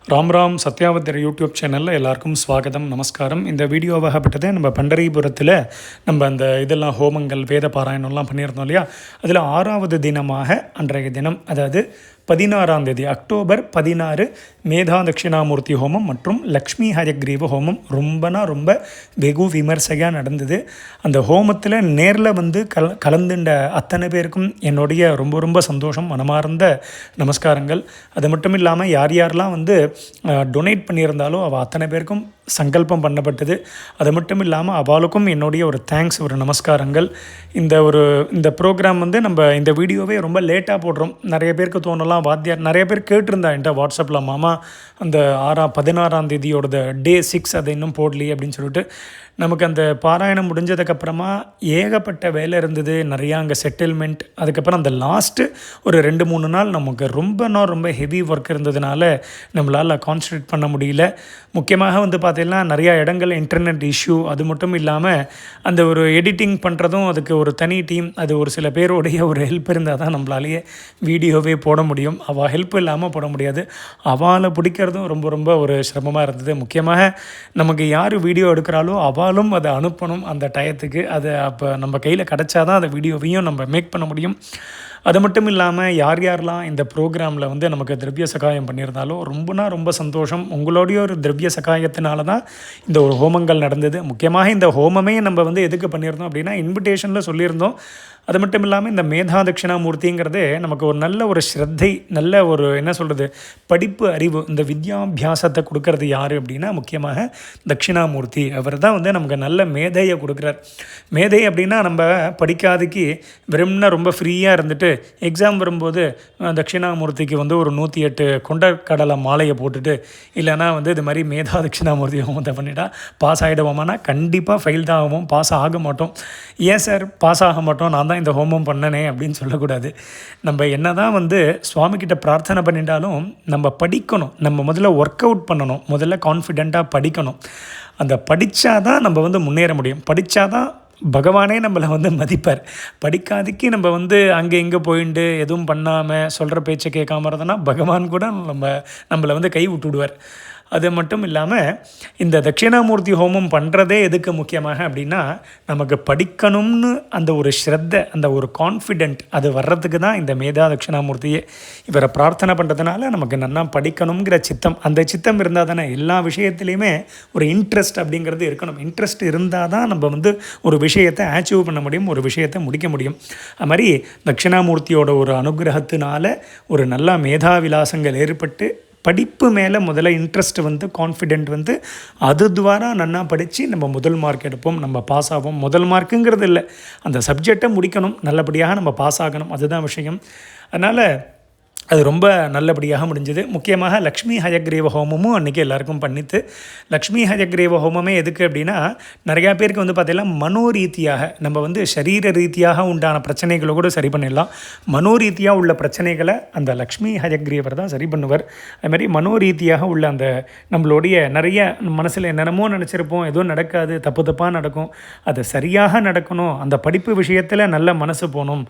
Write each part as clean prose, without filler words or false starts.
Ram Ram சத்யாவதர் YouTube சேனலில் எல்லாருக்கும் ஸ்வாகதம் நமஸ்காரம். இந்த வீடியோவாகப்பட்டது நம்ம பண்டரிபுரத்தில் நம்ம அந்த இதெல்லாம் ஹோமங்கள் வேத பாராயணம்லாம் பண்ணியிருந்தோம் இல்லையா. அதில் 6வது தினமாக அன்றைய தினம், அதாவது 16ஆம் தேதி அக்டோபர் 16 மேதா தட்சிணாமூர்த்தி ஹோமம் மற்றும் லக்ஷ்மி ஹயக்ரீவ ஹோமம் ரொம்ப வெகு விமர்சையாக நடந்தது. அந்த ஹோமத்தில் நேரில் வந்து கலந்துண்ட அத்தனை பேருக்கும் என்னுடைய ரொம்ப சந்தோஷம், மனமார்ந்த நமஸ்காரங்கள். அது மட்டும் இல்லாமல் யாரெல்லாம் வந்து டொனேட் பண்ணியிருந்தாலோ அவள் அத்தனை பேருக்கும் சங்கல்பம் பண்ணப்பட்டது. அது மட்டும் இல்லாமல் அவளுக்கும் என்னுடைய ஒரு தேங்க்ஸ், ஒரு நமஸ்காரங்கள். இந்த ப்ரோக்ராம் வந்து நம்ம இந்த வீடியோவே ரொம்ப லேட்டாக போடுறோம். நிறைய பேருக்கு தோணலாம், வாத்தியார் நிறைய பேர் கேட்டிருந்தா என்கிட்ட வாட்ஸ்அப்பில், மாமா அந்த 16ஆம் தேதியோட டே 6 அதை இன்னும் போடலையே அப்படின்னு சொல்லிட்டு. நமக்கு அந்த பாராயணம் முடிஞ்சதுக்கப்புறமா ஏகப்பட்ட வேலை இருந்தது, நிறையா அங்கே செட்டில்மெண்ட். அதுக்கப்புறம் அந்த லாஸ்ட்டு ஒரு 2-3 நாள் நமக்கு ரொம்ப ஹெவி ஒர்க் இருந்ததுனால நம்மளால் கான்சன்ட்ரேட் பண்ண முடியல. முக்கியமாக வந்து பார்த்தீங்கன்னா நிறையா இடங்கள் இன்டர்நெட் இஷ்யூ. அது மட்டும் இல்லாமல் அந்த ஒரு எடிட்டிங் பண்ணுறதும் அதுக்கு ஒரு தனி டீம், அது ஒரு சில பேருடைய ஒரு ஹெல்ப் இருந்தால் தான் நம்மளாலேயே வீடியோவே போட முடியும். அவள் ஹெல்ப் இல்லாமல் போட முடியாது. அவளை பிடிக்கிறதும் ரொம்ப ஒரு சிரமமாக இருந்தது. முக்கியமாக நமக்கு யார் வீடியோ எடுக்கிறாளோ அவளும் அதை அனுப்பணும் அந்த டயத்துக்கு. அது அப்போ நம்ம கையில் கிடச்சாதான் அந்த வீடியோவையும் நம்ம மேக் பண்ண முடியும். அது மட்டும் இல்லாமல் யாரெல்லாம் இந்த ப்ரோக்ராமில் வந்து நமக்கு திரவிய சகாயம் பண்ணியிருந்தாலோ ரொம்ப சந்தோஷம். உங்களுடைய ஒரு திரவிய சகாயத்தினால தான் இந்த ஒரு ஹோமங்கள் நடந்தது. முக்கியமாக இந்த ஹோமமே நம்ம வந்து எதுக்கு பண்ணியிருந்தோம் அப்படின்னா, இன்விடேஷனில் சொல்லியிருந்தோம். அது மட்டும் இல்லாமல் இந்த மேதா தட்சிணாமூர்த்திங்கிறதே நமக்கு ஒரு நல்ல ஒரு ஸ்ரத்தை, நல்ல ஒரு என்ன சொல்கிறது, படிப்பு அறிவு, இந்த வித்யாபியாசத்தை கொடுக்கறது யார் அப்படின்னா முக்கியமாக தட்சிணாமூர்த்தி. அவர் தான் வந்து நமக்கு நல்ல மேதையை கொடுக்குறார். மேதை அப்படின்னா நம்ம படிக்காதுக்கு வெறும்னா ரொம்ப ஃப்ரீயாக இருந்துட்டு எக்ஸாம் வரும்போது தட்சிணாமூர்த்திக்கு வந்து ஒரு 108 கொண்டக்கடலை மாலையை போட்டுட்டு, இல்லைனா வந்து இது மாதிரி மேதா தட்சிணாமூர்த்தி ஹோமத்தை பண்ணிட்டா பாஸ் ஆகிடுவோமானா கண்டிப்பாக ஃபெயில் தான் ஆகும், பாஸ் ஆக மாட்டோம். ஏன் சார் பாஸ் ஆக மாட்டோம், நான் தான் இந்த ஹோமம் பண்ணனே அப்படின்னு சொல்லக்கூடாது. நம்ம என்ன தான் வந்து சுவாமிகிட்ட பிரார்த்தனை பண்ணிட்டாலும் நம்ம படிக்கணும். நம்ம முதல்ல ஒர்க் அவுட் பண்ணணும், முதல்ல கான்ஃபிடெண்ட்டாக படிக்கணும். அந்த படித்தாதான் நம்ம வந்து முன்னேற முடியும். படித்தாதான் பகவானே நம்மளை வந்து மதிப்பார். படிக்காதிக்கு நம்ம வந்து அங்கே இங்கே போயிட்டு எதுவும் பண்ணாமல் சொல்கிற பேச்சை கேட்காம இருந்தோன்னா பகவான் கூட நம்மளை வந்து கை விட்டுவிடுவார். அது மட்டும் இல்லாமல் இந்த தட்சிணாமூர்த்தி ஹோமம் பண்ணுறதே எதுக்கு முக்கியமாக அப்படின்னா, நமக்கு படிக்கணும்னு அந்த ஒரு ஸ்ரத்தை, அந்த ஒரு கான்ஃபிடென்ட் அது வர்றதுக்கு தான் இந்த மேதா தட்சிணாமூர்த்தியே. இவரை பிரார்த்தனை பண்ணுறதுனால நமக்கு நல்லா படிக்கணுங்கிற சித்தம், அந்த சித்தம் இருந்தால் தானே எல்லா விஷயத்துலையுமே ஒரு இன்ட்ரெஸ்ட் அப்படிங்கிறது இருக்கணும். இன்ட்ரெஸ்ட் இருந்தால் தான் நம்ம வந்து ஒரு விஷயத்தை அச்சீவ் பண்ண முடியும், ஒரு விஷயத்தை முடிக்க முடியும். அது மாதிரி தட்சிணாமூர்த்தியோட ஒரு அனுகிரகத்தினால ஒரு நல்ல மேதாவிலாசங்கள் ஏற்பட்டு படிப்பு மேலே முதல்ல இன்ட்ரெஸ்ட் வந்து, கான்ஃபிடென்ட் வந்து, அது துவாரா நன்னா படித்து நம்ம முதல் மார்க் எடுப்போம், நம்ம பாஸ் ஆகும். முதல் மார்க்குங்கிறது இல்லை, அந்த சப்ஜெக்டை முடிக்கணும், நல்லபடியாக நம்ம பாஸ் ஆகணும், அதுதான் விஷயம். அதனால் அது ரொம்ப நல்லபடியாக முடிஞ்சது. முக்கியமாக லக்ஷ்மி ஹயக்ரீவ ஹோமமும் அன்றைக்கி எல்லாருக்கும் பண்ணித்து. லக்ஷ்மி ஹயக்ரீவ ஹோமமே எதுக்கு அப்படின்னா, நிறையா பேருக்கு வந்து பார்த்திங்கன்னா மனோரீதியாக நம்ம வந்து சரீர ரீதியாக உண்டான பிரச்சனைகளை கூட சரி பண்ணிடலாம். மனோரீதியாக உள்ள பிரச்சனைகளை அந்த லக்ஷ்மி ஹயக்ரீவர் தான் சரி பண்ணுவார். அதுமாதிரி மனோரீதியாக உள்ள அந்த நம்மளுடைய நிறைய மனசில் என்னென்னமோ நினச்சிருப்போம், எதுவும் நடக்காது, தப்பாக நடக்கும், அது சரியாக நடக்கணும், அந்த படிப்பு விஷயத்தில் நல்ல மனசு போகணும்,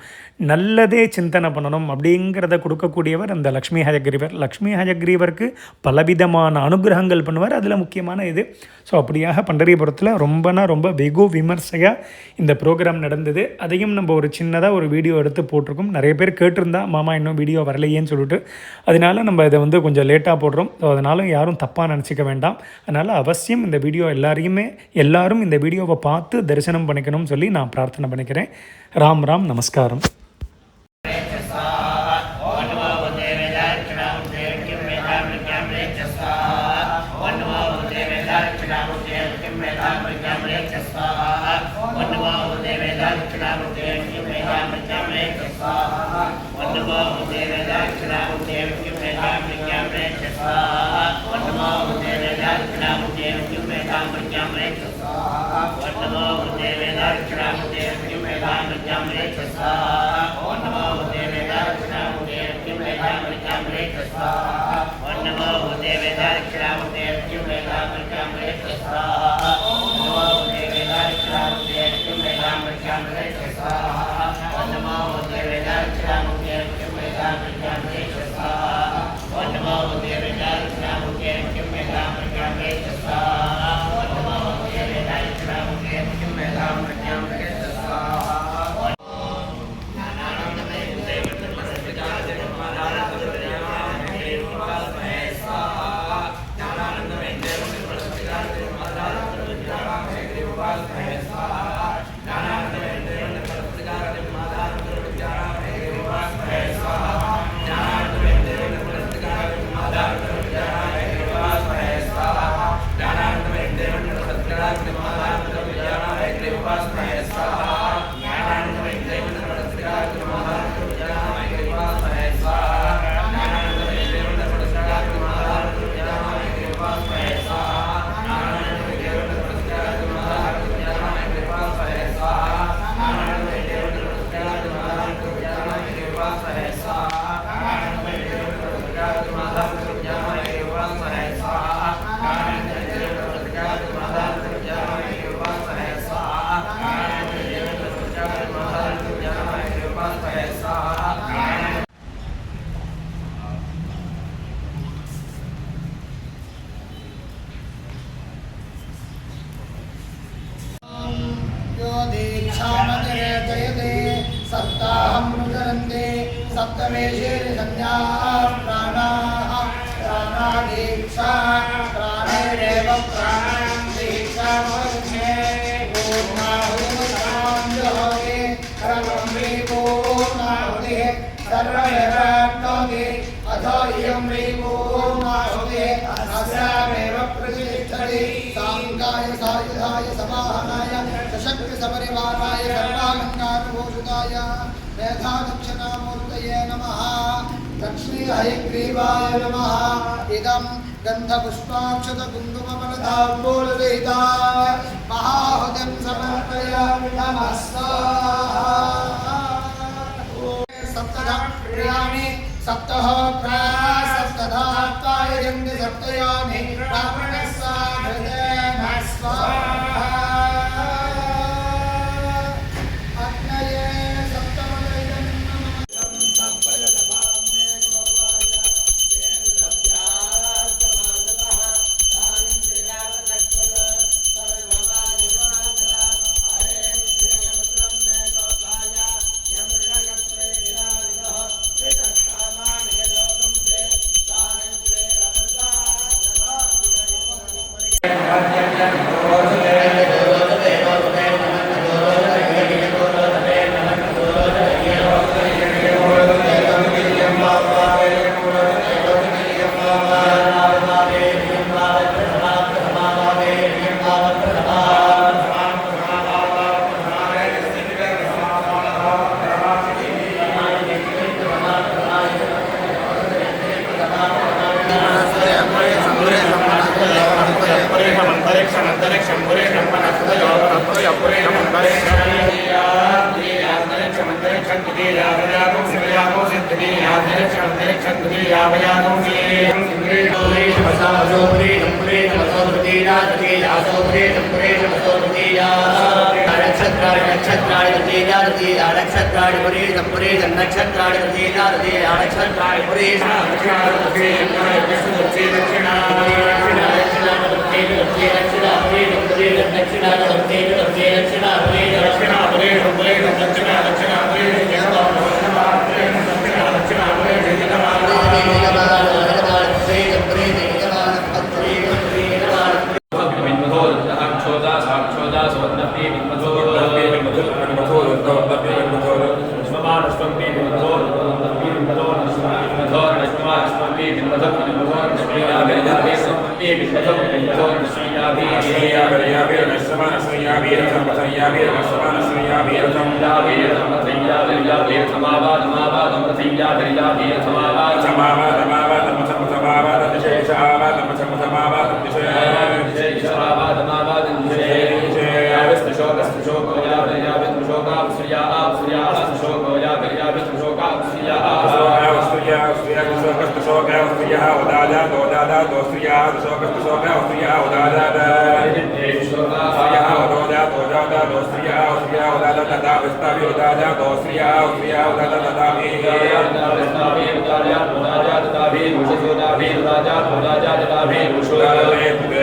நல்லதே சிந்தனை பண்ணணும் அப்படிங்கிறத கொடுக்கக்கூடிய அந்த லக்ஷ்மி ஹயக்ரீவர். லக்ஷ்மி ஹயக்ரீவருக்கு பலவிதமான அனுகிரகங்கள் பண்ணுவார். அதில் முக்கியமான இது. ஸோ அப்படியாக பண்டரிபுரத்தில் ரொம்ப வெகு விமர்சையாக இந்த ப்ரோக்ராம் நடந்தது. அதையும் நம்ம ஒரு சின்னதாக ஒரு வீடியோ எடுத்து போட்டிருக்கோம். நிறைய பேர் கேட்டிருந்தா, மாமா இன்னும் வீடியோ வரலையேன்னு சொல்லிட்டு. அதனால நம்ம இதை வந்து கொஞ்சம் லேட்டாக போடுறோம். ஸோ அதனால யாரும் தப்பாக நினச்சிக்க வேண்டாம். அதனால் அவசியம் இந்த வீடியோ எல்லாரும் இந்த வீடியோவை பார்த்து தரிசனம் பண்ணிக்கணும்னு சொல்லி நான் பிரார்த்தனை பண்ணிக்கிறேன். ராம் ராம் நமஸ்காரம். सपरिवाराय सर्वालंकारभूषिताय मेधादक्षिणामूर्तये नमः लक्ष्मी हयग्रीवाय नमः इदं गन्धपुष्पाक्षतकुङ्कुमफलताम्बूलविहिता महाहुतिं समर्पयामि नमः स्वाहा सप्तधा प्रियाणि सप्तहोत्रा सप्तधा त्वायजन्ति सप्तयानि ब्राह्मणस्साधृतेन स्वाहा Raja